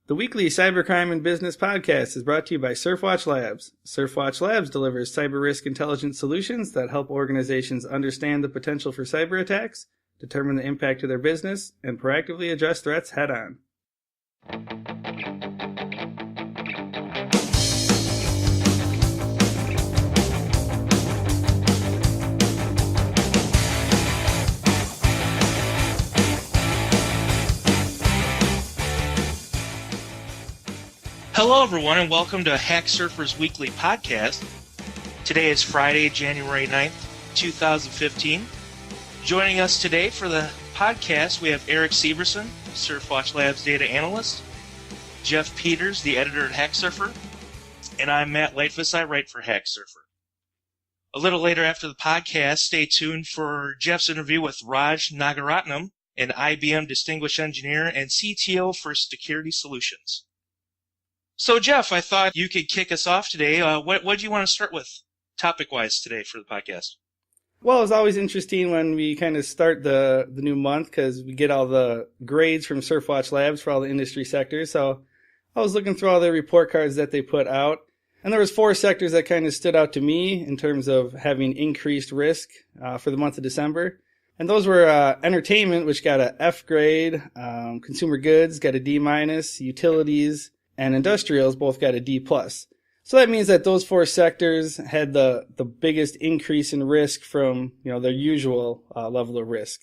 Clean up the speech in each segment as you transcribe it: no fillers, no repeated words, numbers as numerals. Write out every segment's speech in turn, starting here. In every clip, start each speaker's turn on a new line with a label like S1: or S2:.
S1: The weekly Cybercrime and Business Podcast is brought to you by Surfwatch Labs. Surfwatch Labs delivers cyber risk intelligence solutions that help organizations understand the potential for cyber attacks, determine the impact to their business, and proactively address threats head-on.
S2: Hello, everyone, and welcome to Hack Surfer's Weekly Podcast. Today is Friday, January 9th, 2015. Joining us today for the podcast, we have Eric Severson, Surfwatch Labs data analyst, Jeff Peters, the editor at Hack Surfer, and I'm Matt Lightfuss. I write for Hack Surfer. A little later after the podcast, stay tuned for Jeff's interview with Raj Nagaratnam, an IBM Distinguished Engineer and CTO for Security Solutions. So, Jeff, I thought you could kick us off today. What do you want to start with topic-wise today for the podcast?
S1: Well, it's always interesting when we kind of start the new month because we get all the grades from Surfwatch Labs for all the industry sectors. So I was looking through all the report cards that they put out, and there was 4 sectors that kind of stood out to me in terms of having increased risk for the month of December. And those were entertainment, which got a F grade, consumer goods got a D-, utilities, and industrials both got a D+. So that means that those 4 sectors had the biggest increase in risk from, their usual level of risk.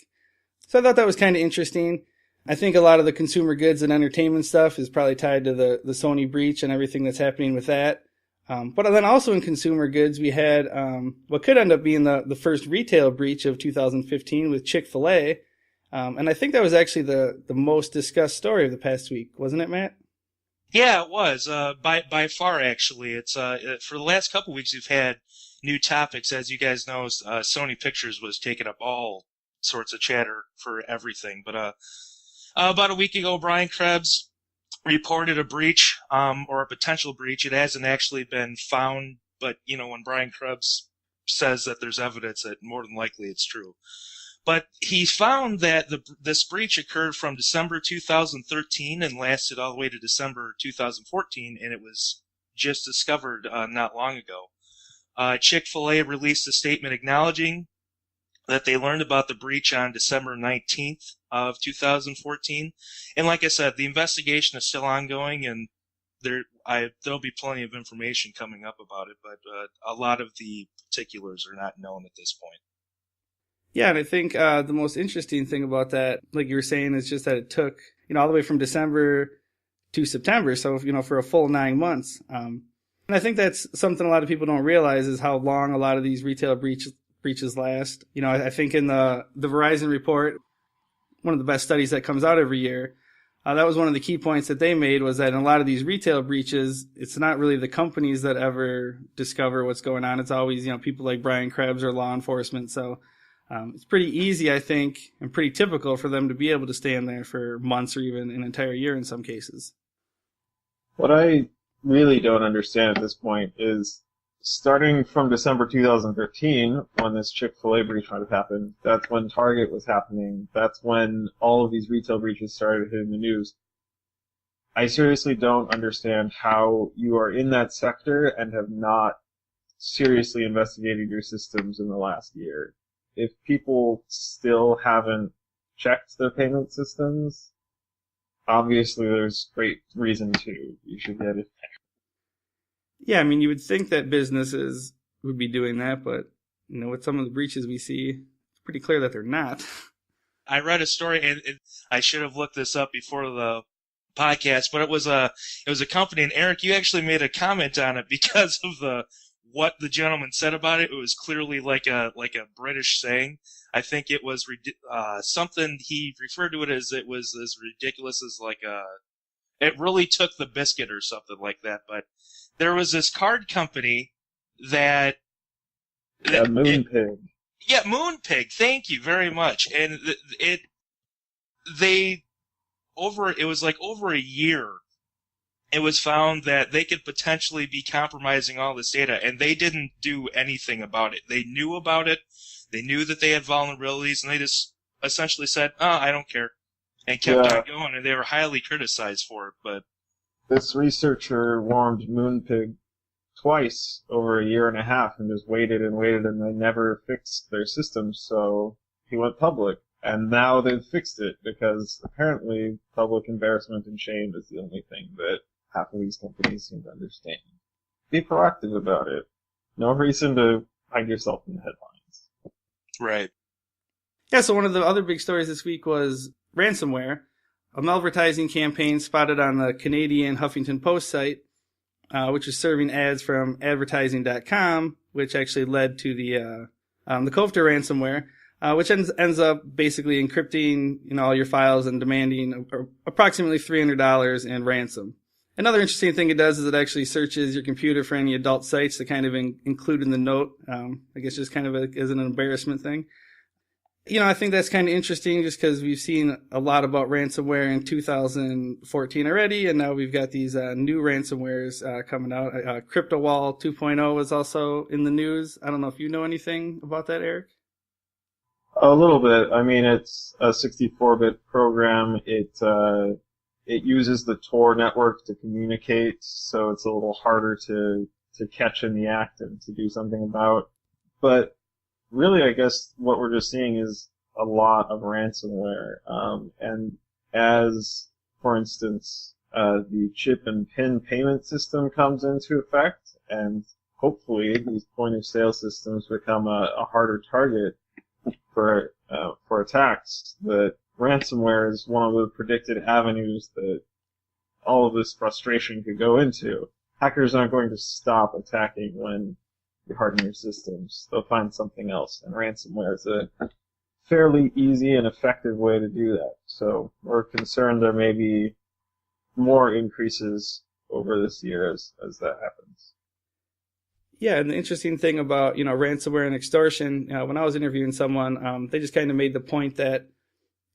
S1: So I thought that was kind of interesting. I think a lot of the consumer goods and entertainment stuff is probably tied to the Sony breach and everything that's happening with that. But then also in consumer goods, we had what could end up being the first retail breach of 2015 with Chick-fil-A. And I think that was actually the most discussed story of the past week, wasn't it, Matt?
S2: Yeah, it was. By far, actually. It's for the last couple weeks, we've had new topics. As you guys know, Sony Pictures was taking up all sorts of chatter for everything. But about a week ago, Brian Krebs reported a breach, or a potential breach. It hasn't actually been found, but when Brian Krebs says that there's evidence, that more than likely it's true. But he found that this breach occurred from December 2013 and lasted all the way to December 2014, and it was just discovered not long ago. Chick-fil-A released a statement acknowledging that they learned about the breach on December 19th of 2014. And like I said, the investigation is still ongoing, and there'll be plenty of information coming up about it, but a lot of the particulars are not known at this point.
S1: Yeah, and I think the most interesting thing about that, like you were saying, is just that it took, all the way from December to September, so, for a full 9 months. And I think that's something a lot of people don't realize is how long a lot of these retail breaches last. I think in the Verizon report, one of the best studies that comes out every year, that was one of the key points that they made, was that in a lot of these retail breaches, it's not really the companies that ever discover what's going on. It's always, people like Brian Krebs or law enforcement. So it's pretty easy, I think, and pretty typical for them to be able to stay in there for months or even an entire year in some cases.
S3: What I really don't understand at this point is, starting from December 2013, when this Chick-fil-A breach might have happened, that's when Target was happening, that's when all of these retail breaches started hitting the news. I seriously don't understand how you are in that sector and have not seriously investigated your systems in the last year. If people still haven't checked their payment systems, obviously there's great reason to. You should get it.
S1: Yeah, you would think that businesses would be doing that, but, with some of the breaches we see, it's pretty clear that they're not.
S2: I read a story, and I should have looked this up before the podcast, but it was a company, and Eric, you actually made a comment on it because of what the gentleman said about it. It was clearly like a British saying. I think it was something he referred to it as, it was as ridiculous as it really took the biscuit or something like that. But there was this card company that
S3: Moonpig.
S2: Yeah, Moonpig. Thank you very much. And it was like over a year. It was found that they could potentially be compromising all this data, and they didn't do anything about it. They knew about it. They knew that they had vulnerabilities, and they just essentially said, I don't care, and kept on going, and they were highly criticized for it. But
S3: this researcher warmed Moonpig twice over a year and a half and just waited and waited, and they never fixed their system, so he went public. And now they've fixed it, because apparently public embarrassment and shame is the only thing that half of these companies seem to understand. Be proactive about it. No reason to hide yourself in the headlines.
S2: Right.
S1: Yeah, so one of the other big stories this week was ransomware, a malvertising campaign spotted on the Canadian Huffington Post site, which was serving ads from advertising.com, which actually led to the Cofter ransomware, which ends up basically encrypting all your files and demanding approximately $300 in ransom. Another interesting thing it does is it actually searches your computer for any adult sites to kind of include in the note, I guess just kind of as an embarrassment thing. I think that's kind of interesting just because we've seen a lot about ransomware in 2014 already, and now we've got these new ransomwares coming out. CryptoWall 2.0 was also in the news. I don't know if you know anything about that, Eric?
S3: A little bit. I mean, it's a 64-bit program. It uses the Tor network to communicate, so it's a little harder to catch in the act and to do something about. But really, I guess what we're just seeing is a lot of ransomware. And as, for instance, the chip and PIN payment system comes into effect, and hopefully these point-of-sale systems become a harder target for attacks, that ransomware is one of the predicted avenues that all of this frustration could go into. Hackers aren't going to stop attacking when you harden your systems. They'll find something else, and ransomware is a fairly easy and effective way to do that. So we're concerned there may be more increases over this year as that happens.
S1: Yeah, and the interesting thing about, ransomware and extortion, when I was interviewing someone, they just kind of made the point that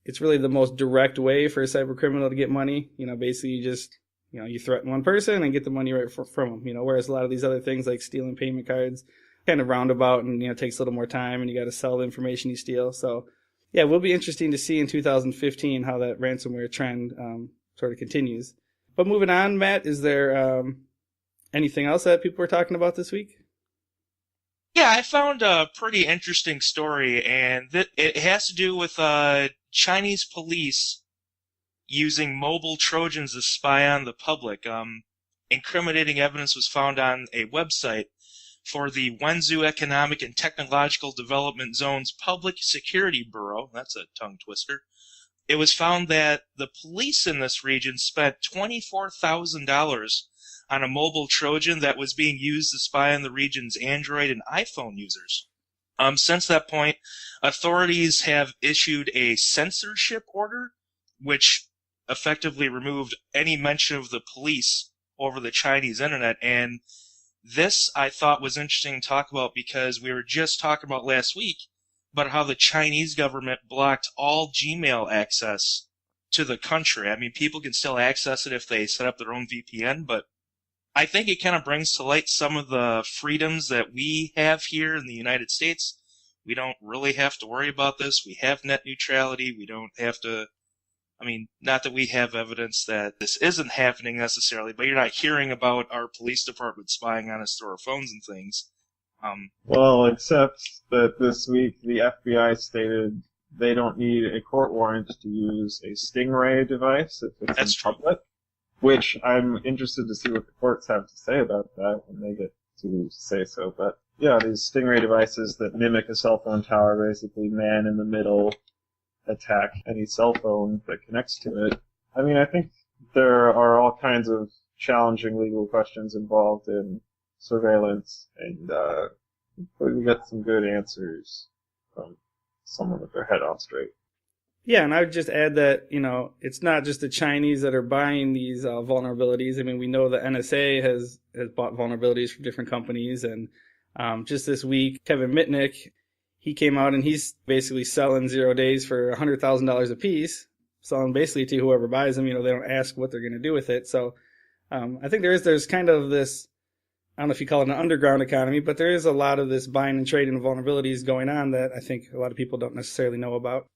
S1: it's really the most direct way for a cyber criminal to get money. Basically you just, you threaten one person and get the money right from them, whereas a lot of these other things like stealing payment cards kind of roundabout and, takes a little more time and you got to sell the information you steal. So yeah, it will be interesting to see in 2015 how that ransomware trend sort of continues. But moving on, Matt, is there anything else that people were talking about this week?
S2: Yeah, I found a pretty interesting story, and it has to do with Chinese police using mobile Trojans to spy on the public. Incriminating evidence was found on a website for the Wenzhou Economic and Technological Development Zone's Public Security Bureau. That's a tongue twister. It was found that the police in this region spent $24,000 on a mobile Trojan that was being used to spy on the region's Android and iPhone users. Since that point, authorities have issued a censorship order, which effectively removed any mention of the police over the Chinese internet. And this I thought was interesting to talk about because we were just talking about last week about how the Chinese government blocked all Gmail access to the country. I mean, people can still access it if they set up their own VPN, but I think it kind of brings to light some of the freedoms that we have here in the United States. We don't really have to worry about this. We have net neutrality. We don't have to, not that we have evidence that this isn't happening necessarily, but you're not hearing about our police department spying on us through our phones and things.
S3: Well, except that this week the FBI stated they don't need a court warrant to use a Stingray device if it's in public. Which I'm interested to see what the courts have to say about that when they get to say so. But yeah, these Stingray devices that mimic a cell phone tower, basically man in the middle, attack any cell phone that connects to it. I think there are all kinds of challenging legal questions involved in surveillance, and we get some good answers from someone with their head on straight.
S1: Yeah, and I would just add that, it's not just the Chinese that are buying these vulnerabilities. We know the NSA has bought vulnerabilities from different companies. And just this week, Kevin Mitnick, he came out and he's basically selling 0 days for $100,000 a piece, selling basically to whoever buys them. They don't ask what they're going to do with it. So I think there's kind of this, I don't know if you call it an underground economy, but there is a lot of this buying and trading of vulnerabilities going on that I think a lot of people don't necessarily know about.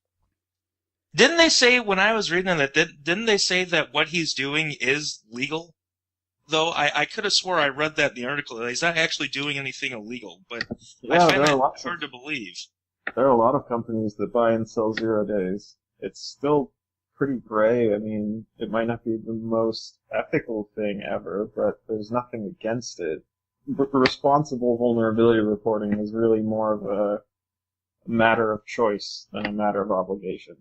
S2: Didn't they say, when I was reading that, didn't they say that what he's doing is legal? though. I could have swore I read that in the article. He's not actually doing anything illegal, but
S3: Yeah,
S2: I find that hard to believe.
S3: There are a lot of companies that buy and sell 0 days. It's still pretty gray. I mean, it might not be the most ethical thing ever, but there's nothing against it. Responsible vulnerability reporting is really more of a matter of choice than a matter of obligation.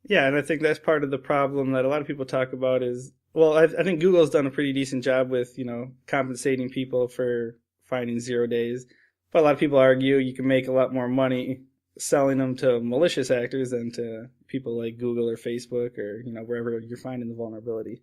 S1: Yeah, and I think that's part of the problem that a lot of people talk about is, well, I think Google's done a pretty decent job with, compensating people for finding 0 days. But a lot of people argue you can make a lot more money selling them to malicious actors than to people like Google or Facebook or, wherever you're finding the vulnerability.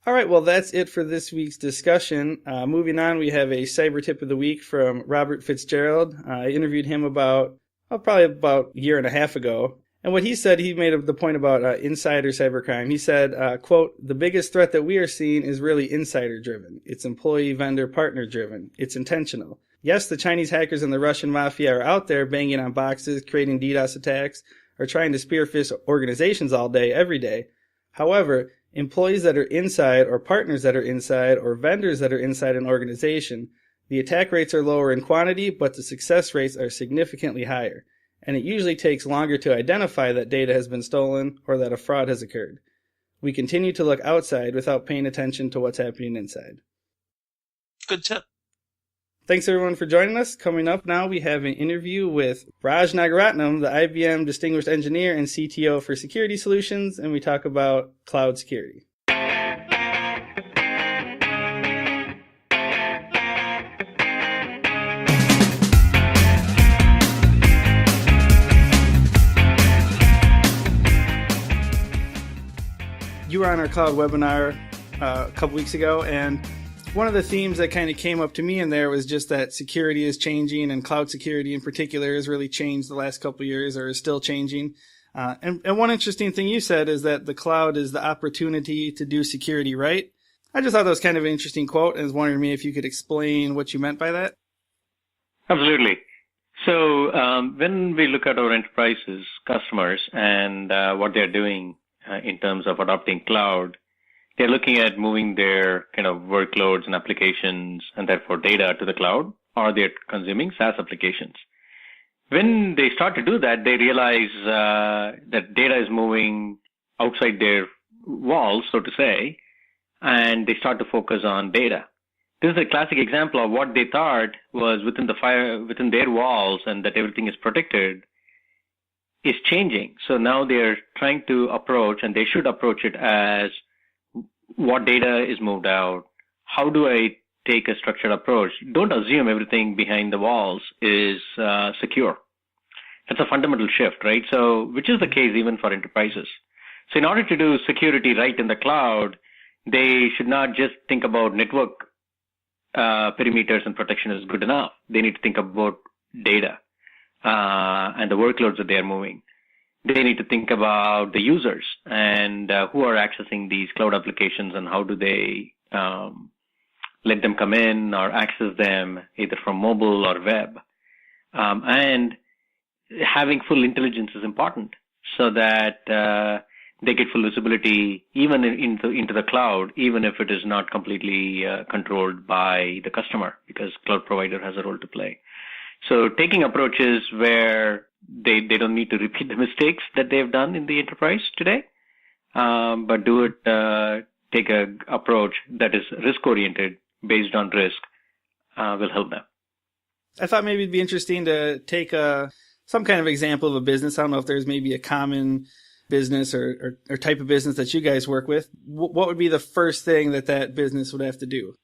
S1: All right, well, that's it for this week's discussion. Moving on, we have a cyber tip of the week from Robert Fitzgerald. I interviewed him probably about a year and a half ago. And what he said, he made the point about insider cybercrime. He said, quote, "The biggest threat that we are seeing is really insider-driven. It's employee, vendor, partner-driven. It's intentional. Yes, the Chinese hackers and the Russian mafia are out there banging on boxes, creating DDoS attacks, or trying to spearfish organizations all day, every day. However, employees that are inside, or partners that are inside, or vendors that are inside an organization, the attack rates are lower in quantity, but the success rates are significantly higher. And it usually takes longer to identify that data has been stolen or that a fraud has occurred. We continue to look outside without paying attention to what's happening inside."
S2: Good tip.
S1: Thanks everyone for joining us. Coming up now, we have an interview with Raj Nagaratnam, the IBM Distinguished Engineer and CTO for Security Solutions, and we talk about cloud security. You were on our cloud webinar a couple weeks ago, and one of the themes that kind of came up to me in there was just that security is changing, and cloud security in particular has really changed the last couple of years, or is still changing. And one interesting thing you said is that the cloud is the opportunity to do security right. I just thought that was kind of an interesting quote, and I was wondering if you could explain what you meant by that.
S4: Absolutely. So when we look at our enterprises, customers, and what they're doing in terms of adopting cloud, they're looking at moving their kind of workloads and applications and therefore data to the cloud, or they're consuming SaaS applications. When they start to do that, they realize that data is moving outside their walls, so to say, and they start to focus on data. This is a classic example of what they thought was within their walls and that everything is protected is changing. So now they're trying to approach, and they should approach it as, what data is moved out? How do I take a structured approach? Don't assume everything behind the walls is secure. That's a fundamental shift, right? So, which is the case even for enterprises. So in order to do security right in the cloud, they should not just think about network perimeters and protection is good enough. They need to think about data and the workloads that they are moving. They need to think about the users and who are accessing these cloud applications, and how do they let them come in or access them either from mobile or web. And having full intelligence is important so that they get full visibility even into the cloud, even if it is not completely controlled by the customer, because cloud provider has a role to play. So taking approaches where they don't need to repeat the mistakes that they've done in the enterprise today, but take an approach that is risk-oriented, based on risk, will help them.
S1: I thought maybe it'd be interesting to take some kind of example of a business. I don't know if there's maybe a common business or type of business that you guys work with. What would be the first thing that business would have to do?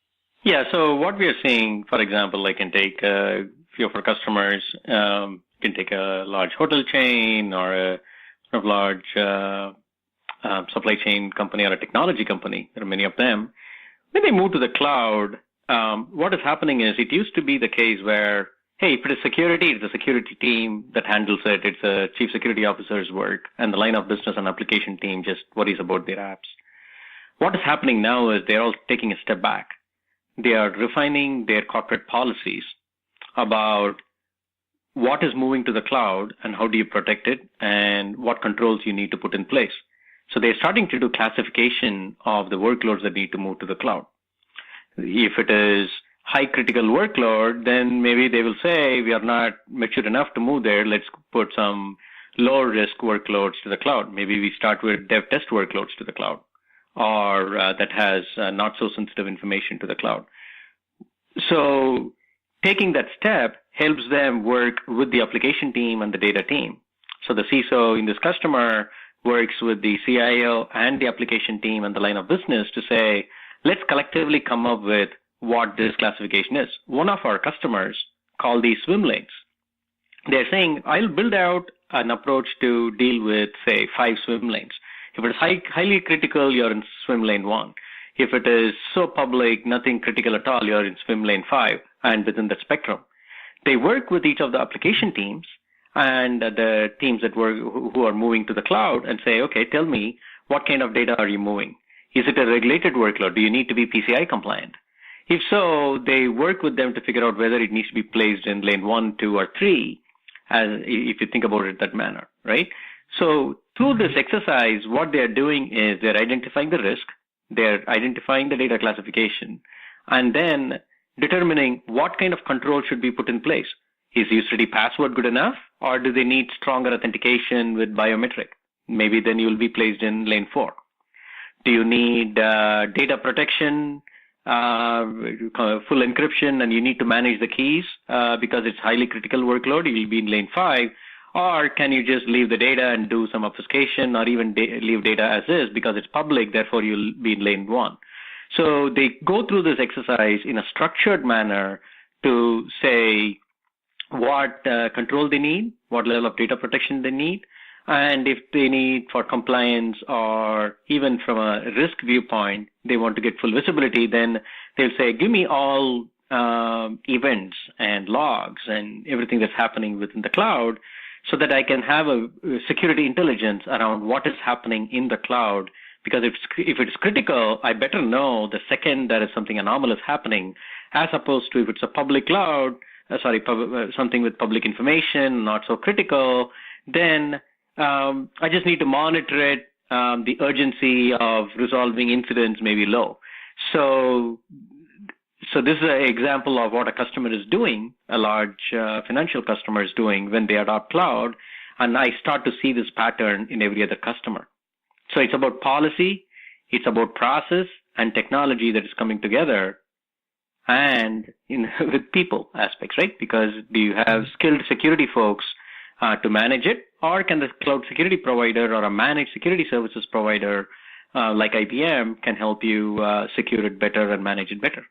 S4: Yeah, so what we are seeing, for example, I can take a few of our customers, can take a large hotel chain or a large supply chain company or a technology company. There are many of them. When they move to the cloud, what is happening is, it used to be the case where, hey, if it is security, it's a security team that handles it. It's a chief security officer's work, and the line of business and application team just worries about their apps. What is happening now is they're all taking a step back. They are refining their corporate policies about what is moving to the cloud and how do you protect it and what controls you need to put in place. So they're starting to do classification of the workloads that need to move to the cloud. If it is high critical workload, then maybe they will say, we are not mature enough to move there. Let's put some low risk workloads to the cloud. Maybe we start with dev test workloads to the cloud, or that has not so sensitive information to the cloud. So taking that step helps them work with the application team and the data team. So the CISO in this customer works with the CIO and the application team and the line of business to say, let's collectively come up with what this classification is. One of our customers call these swim lanes. They're saying, I'll build out an approach to deal with, say, 5 swim lanes. If it's highly critical, you're in swim lane 1. If it is so public, nothing critical at all, you're in swim lane 5, and within that spectrum. They work with each of the application teams and the teams that who are moving to the cloud and say, okay, tell me, what kind of data are you moving? Is it a regulated workload? Do you need to be PCI compliant? If so, they work with them to figure out whether it needs to be placed in lane 1, 2, or 3, if you think about it that manner, right? So through this exercise, what they're doing is they're identifying the risk, they're identifying the data classification, and then determining what kind of control should be put in place. Is user-ID password good enough, or do they need stronger authentication with biometric? Maybe then you'll be placed in lane 4. Do you need data protection, full encryption, and you need to manage the keys because it's highly critical workload? You'll be in lane 5. Or can you just leave the data and do some obfuscation, or even leave data as is because it's public, therefore you'll be in lane 1. So they go through this exercise in a structured manner to say what control they need, what level of data protection they need, and if they need for compliance or even from a risk viewpoint, they want to get full visibility, then they'll say, give me all events and logs and everything that's happening within the cloud so that I can have a security intelligence around what is happening in the cloud. Because if it's critical, I better know the second there is something anomalous happening, as opposed to if it's a public cloud, something with public information, not so critical, then I just need to monitor it. The urgency of resolving incidents may be low. So this is an example of what a customer is doing, a large financial customer is doing when they adopt cloud, and I start to see this pattern in every other customer. So it's about policy, it's about process and technology that is coming together, and with people aspects, right? Because do you have skilled security folks to manage it, or can the cloud security provider or a managed security services provider like IBM can help you secure it better and manage it better?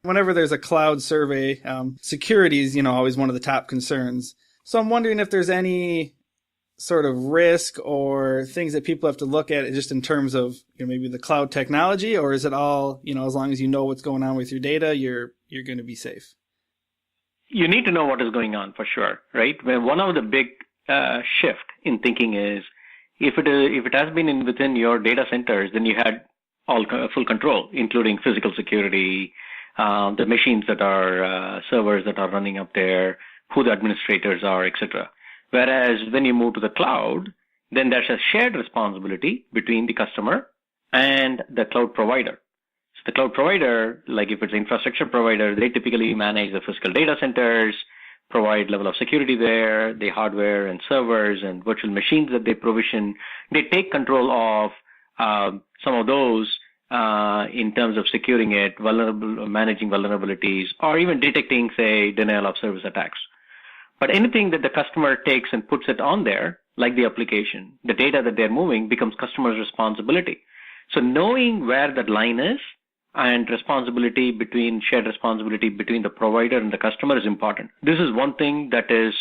S1: Whenever there's a cloud survey, security is, always one of the top concerns. So I'm wondering if there's any sort of risk or things that people have to look at just in terms of maybe the cloud technology, or is it all, as long as you know what's going on with your data, you're going to be safe?
S4: You need to know what is going on for sure, right? One of the big shift in thinking is if it has been within your data centers, then you had full control, including physical security, the machines that are servers that are running up there, who the administrators are, etc. Whereas when you move to the cloud, then there's a shared responsibility between the customer and the cloud provider. So the cloud provider, like if it's an infrastructure provider, they typically manage the physical data centers, provide level of security there, the hardware and servers and virtual machines that they provision. They take control of some of those in terms of securing it, managing vulnerabilities, or even detecting, say, denial of service attacks. But anything that the customer takes and puts it on there, like the application, the data that they're moving becomes customer's responsibility. So knowing where that line is and shared responsibility between the provider and the customer is important. This is one thing that is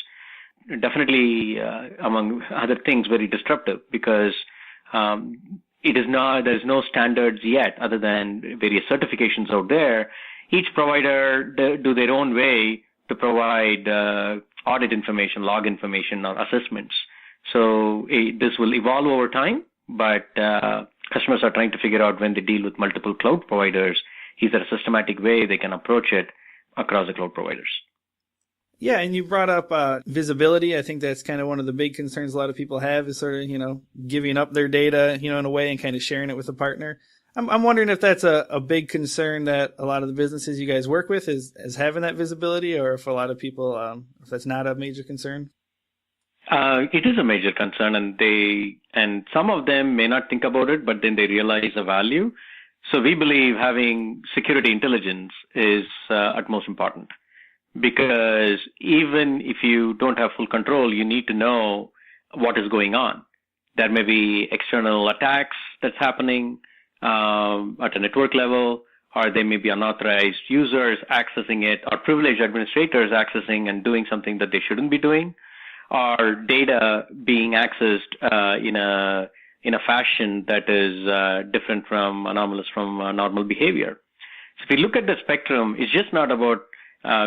S4: definitely, among other things, very disruptive because there's no standards yet other than various certifications out there. Each provider do their own way to provide audit information, log information, or assessments. So this will evolve over time, but customers are trying to figure out when they deal with multiple cloud providers, is there a systematic way they can approach it across the cloud providers?
S1: Yeah, and you brought up visibility. I think that's kind of one of the big concerns a lot of people have is sort of, giving up their data, in a way and kind of sharing it with a partner. I'm wondering if that's a big concern that a lot of the businesses you guys work with is having that visibility, or if a lot of people, if that's not a major concern.
S4: It is a major concern, and some of them may not think about it, but then they realize the value. So we believe having security intelligence is utmost important, because even if you don't have full control, you need to know what is going on. There may be external attacks that's happening at a network level, or there may be unauthorized users accessing it, or privileged administrators accessing and doing something that they shouldn't be doing, or data being accessed in a fashion that is different from anomalous from normal behavior. So if we look at the spectrum, it's just not about,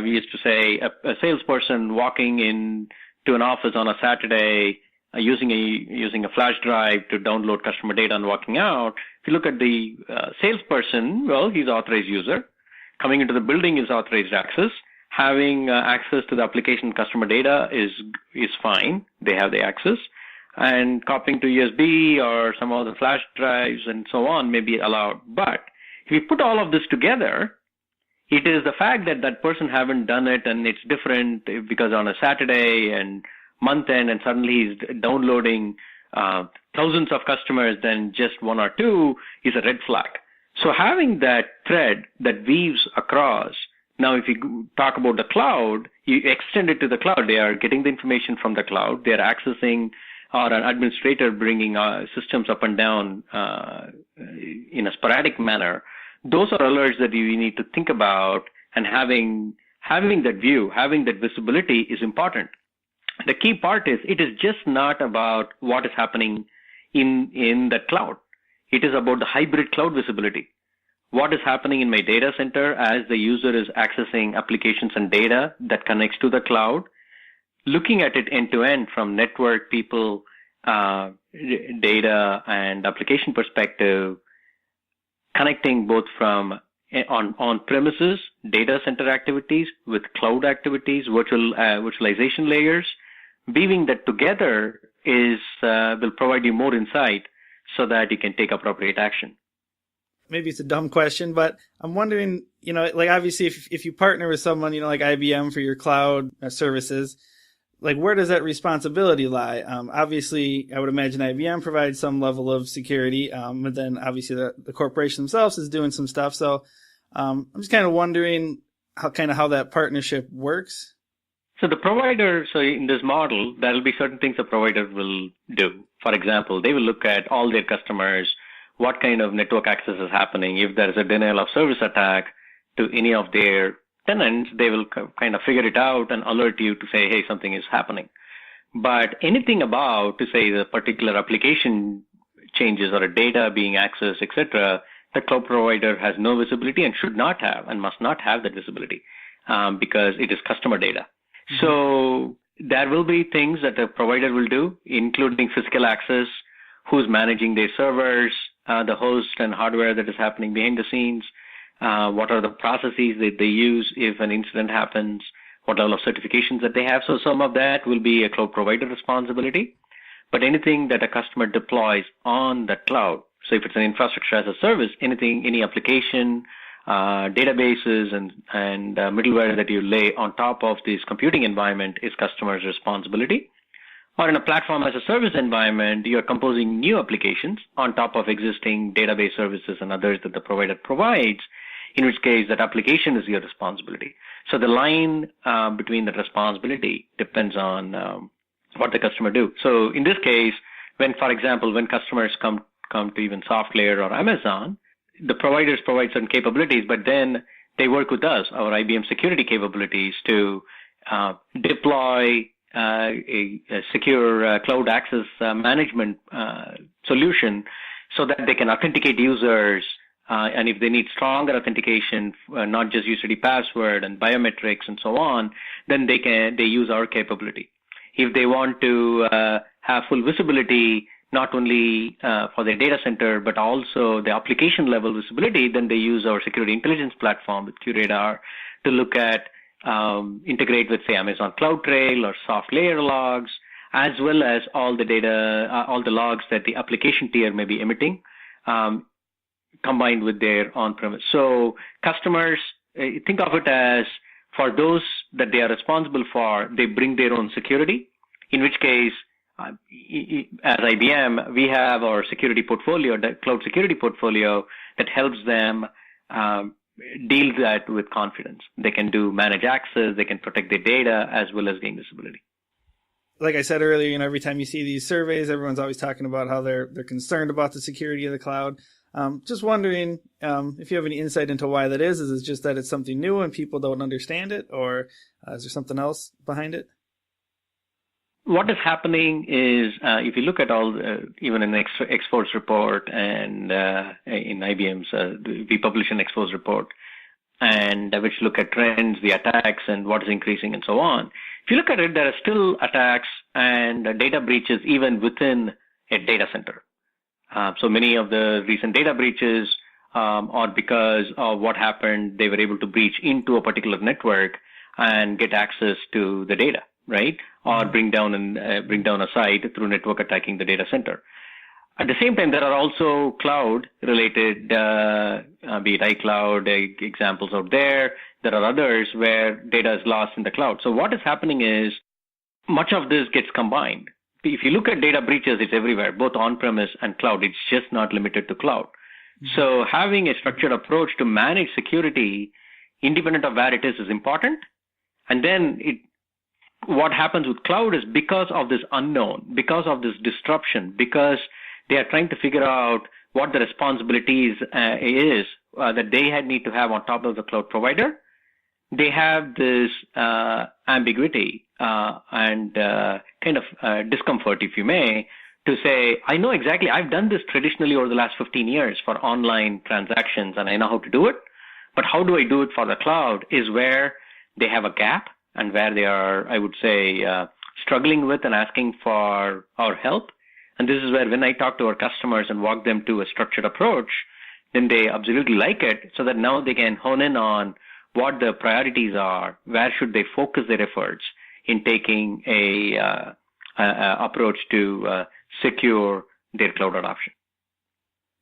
S4: we used to say, a salesperson walking in to an office on a Saturday using a flash drive to download customer data and walking out. If you look at the salesperson, well, he's authorized user. Coming into the building is authorized access. Having access to the application customer data is fine. They have the access. And copying to USB or some other flash drives and so on may be allowed. But if you put all of this together, it is the fact that that person haven't done it, and it's different because on a Saturday and month end, and suddenly he's downloading thousands of customers than just one or two is a red flag. So having that thread that weaves across. Now, if you talk about the cloud, you extend it to the cloud. They are getting the information from the cloud. They are accessing, or an administrator bringing systems up and down in a sporadic manner. Those are alerts that you need to think about, and having that view, having that visibility is important. The key part is it is just not about what is happening in the cloud. It is about the hybrid cloud visibility. What is happening in my data center as the user is accessing applications and data that connects to the cloud, looking at it end to end from network, people, data, and application perspective, connecting both from on premises data center activities with cloud activities, virtualization layers. Weaving that together will provide you more insight so that you can take appropriate action.
S1: Maybe it's a dumb question, but I'm wondering, like obviously if you partner with someone, like IBM for your cloud services, like where does that responsibility lie? Obviously, I would imagine IBM provides some level of security, but then obviously the corporation themselves is doing some stuff. So I'm just kind of wondering how that partnership works.
S4: So the provider, in this model, there will be certain things the provider will do. For example, they will look at all their customers, what kind of network access is happening. If there is a denial of service attack to any of their tenants, they will kind of figure it out and alert you to say, hey, something is happening. But anything about, to say, the particular application changes or a data being accessed, etc., the cloud provider has no visibility and should not have and must not have that visibility because it is customer data. Mm-hmm. So there will be things that the provider will do, including physical access, who's managing their servers, the host and hardware that is happening behind the scenes, what are the processes that they use if an incident happens, what level of certifications that they have. So some of that will be a cloud provider responsibility. But anything that a customer deploys on the cloud, so if it's an infrastructure as a service, any application, databases and middleware that you lay on top of this computing environment is customer's responsibility. Or in a platform as a service environment, you're composing new applications on top of existing database services and others that the provider provides, in which case that application is your responsibility. So the line between the responsibility depends on what the customer do. So in this case, when customers come to even SoftLayer or Amazon, the providers provide certain capabilities, but then they work with us, our IBM security capabilities, to deploy a secure cloud access management solution so that they can authenticate users. And if they need stronger authentication, not just user ID password and biometrics and so on, then they use our capability. If they want to have full visibility, not only for their data center, but also the application level visibility, then they use our security intelligence platform with QRadar to look at integrate with, say, Amazon CloudTrail or soft layer logs, as well as all the data, all the logs that the application tier may be emitting, combined with their on-premise. So customers, think of it as, for those that they are responsible for, they bring their own security, in which case, as IBM, we have our security portfolio, the cloud security portfolio, that helps them deal that with confidence. They can do manage access, they can protect their data, as well as gain visibility.
S1: Like I said earlier, every time you see these surveys, everyone's always talking about how they're concerned about the security of the cloud. Just wondering if you have any insight into why that is. Is it just that it's something new and people don't understand it, or is there something else behind it?
S4: What is happening is, if you look at all, even in the X-Force report and in IBM's, we publish an X-Force report, and which look at trends, the attacks, and what is increasing, and so on. If you look at it, there are still attacks and data breaches even within a data center. So many of the recent data breaches are because of what happened. They were able to breach into a particular network and get access to the data, right? Or bring down a site through network attacking the data center. At the same time, there are also cloud-related, be it iCloud examples out there. There are others where data is lost in the cloud. So what is happening is much of this gets combined. If you look at data breaches, it's everywhere, both on-premise and cloud. It's just not limited to cloud. So having a structured approach to manage security, independent of where it is important. And then what happens with cloud is, because of this unknown, because of this disruption, because they are trying to figure out what the responsibilities is that they need to have on top of the cloud provider, they have this ambiguity and kind of discomfort, if you may, to say, I know exactly, I've done this traditionally over the last 15 years for online transactions, and I know how to do it, but how do I do it for the cloud is where they have a gap and where they are, I would say, struggling with and asking for our help. And this is where, when I talk to our customers and walk them to a structured approach, then they absolutely like it, so that now they can hone in on what the priorities are, where should they focus their efforts in taking a approach to secure their cloud adoption.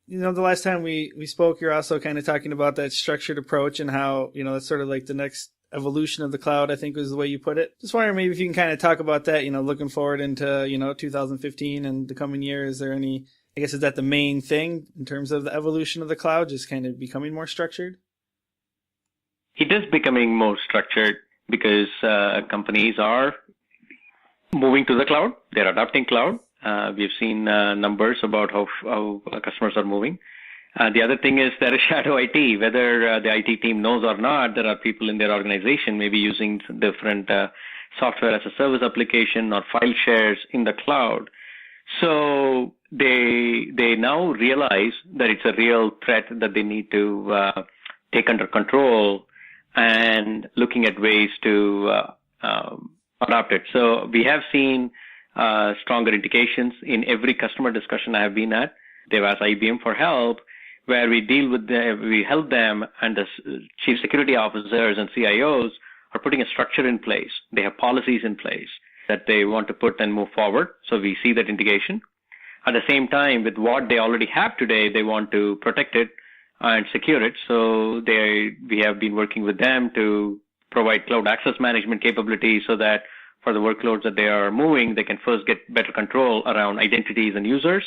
S1: The last time we spoke, you're also kind of talking about that structured approach and how, that's sort of like the next evolution of the cloud, I think was the way you put it. Just wondering maybe if you can kind of talk about that, looking forward into, 2015 and the coming year. Is there any, I guess, is that the main thing in terms of the evolution of the cloud, just kind of becoming more structured?
S4: It is becoming more structured because companies are moving to the cloud. They're adopting cloud. We've seen numbers about how customers are moving. The other thing is there is shadow IT. Whether the IT team knows or not, there are people in their organization maybe using different software as a service application or file shares in the cloud. So they now realize that it's a real threat that they need to take under control, and looking at ways to adopt it. So we have seen stronger indications in every customer discussion I have been at. They've asked IBM for help, where we help them, and the chief security officers and CIOs are putting a structure in place. They have policies in place that they want to put and move forward. So we see that indication. At the same time, with what they already have today, they want to protect it and secure it. So we have been working with them to provide cloud access management capabilities so that for the workloads that they are moving, they can first get better control around identities and users.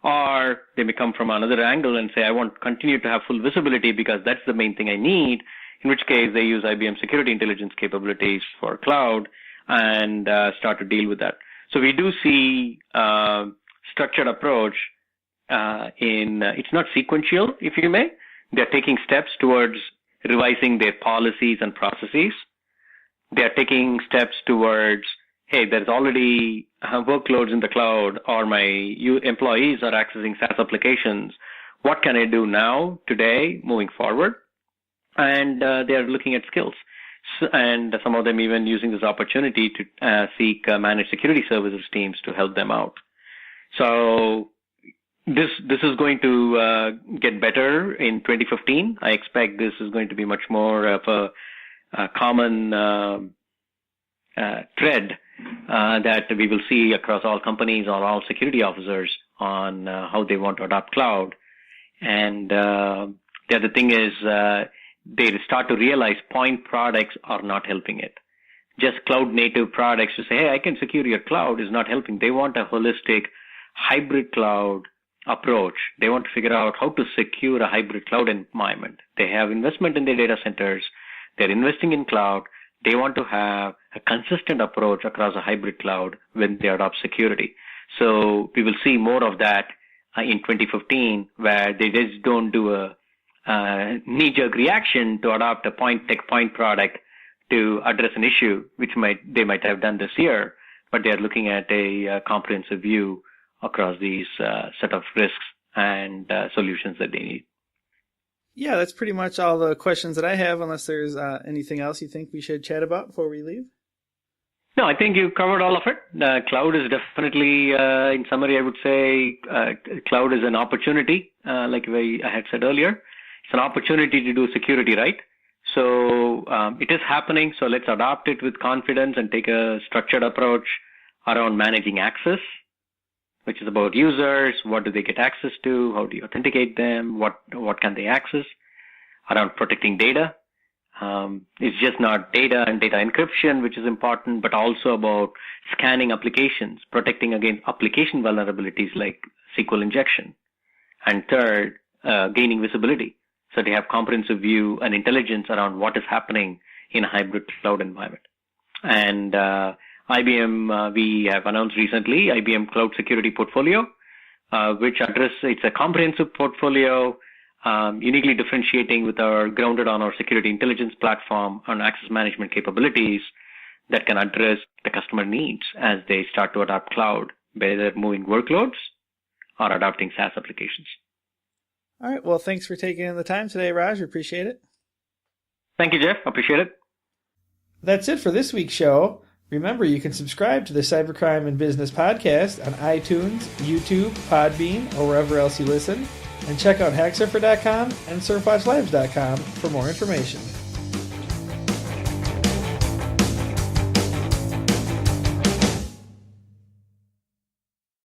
S4: Or they may come from another angle and say, I want to continue to have full visibility because that's the main thing I need, in which case they use IBM security intelligence capabilities for cloud and start to deal with that. So we do see structured approach it's not sequential, if you may. They're taking steps towards revising their policies and processes. They're taking steps towards, hey, there's already workloads in the cloud, or my employees are accessing SaaS applications. What can I do now, today, moving forward? And they're looking at skills. And some of them even using this opportunity to seek managed security services teams to help them out. So this is going to get better in 2015. I expect this is going to be much more of common thread that we will see across all companies or all security officers on how they want to adopt cloud. And the other thing is they start to realize point products are not helping it. Just cloud native products to say, hey, I can secure your cloud is not helping. They want a holistic hybrid cloud approach. They want to figure out how to secure a hybrid cloud environment. They have investment in their data centers. They're investing in cloud. They want to have a consistent approach across a hybrid cloud when they adopt security. So we will see more of that in 2015, where they just don't do a knee-jerk reaction to adopt a point product to address an issue, which they might have done this year, but they are looking at a comprehensive view across these set of risks and solutions that they need.
S1: Yeah, that's pretty much all the questions that I have, unless there's anything else you think we should chat about before we leave.
S4: No, I think you covered all of it. Cloud is definitely, in summary, I would say cloud is an opportunity, like I had said earlier. It's an opportunity to do security right. So it is happening, so let's adopt it with confidence and take a structured approach around managing access, which is about users, what do they get access to, how do you authenticate them, what can they access, around protecting data. It's just not data and data encryption, which is important, but also about scanning applications, protecting against application vulnerabilities like SQL injection. And third, gaining visibility. So they have comprehensive view and intelligence around what is happening in a hybrid cloud environment. And IBM, we have announced recently, IBM Cloud Security Portfolio, which it's a comprehensive portfolio, uniquely differentiating with our grounded on our security intelligence platform on access management capabilities that can address the customer needs as they start to adopt cloud, whether moving workloads or adopting SaaS applications.
S1: All right. Well, thanks for taking the time today, Raj. Appreciate it.
S4: Thank you, Jeff. Appreciate it.
S1: That's it for this week's show. Remember, you can subscribe to the Cybercrime and Business Podcast on iTunes, YouTube, Podbean, or wherever else you listen. And check out hacksurfer.com and surfwatchlabs.com for more information.